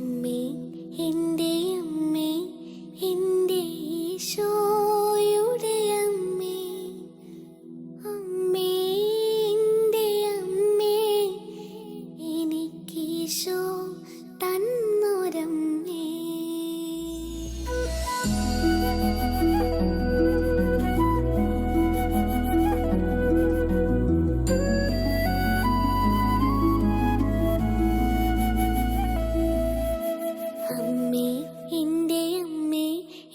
അമ്മേ എൻ്റെ അമ്മേ എൻ്റെ ഈശോയുടെ അമ്മേ, അമ്മേ എൻ്റെ അമ്മേ എനിക്കീശോ തന്നൊരമ്മേ. അമ്മേ എൻ്റെ അമ്മേ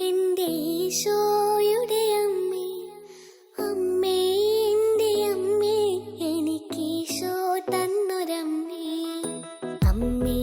എൻ്റെ ഈശോയുടെ അമ്മേ, അമ്മേ എൻ്റെ അമ്മേ എനിക്കീശോ തന്നൊരമ്മേ, അമ്മേ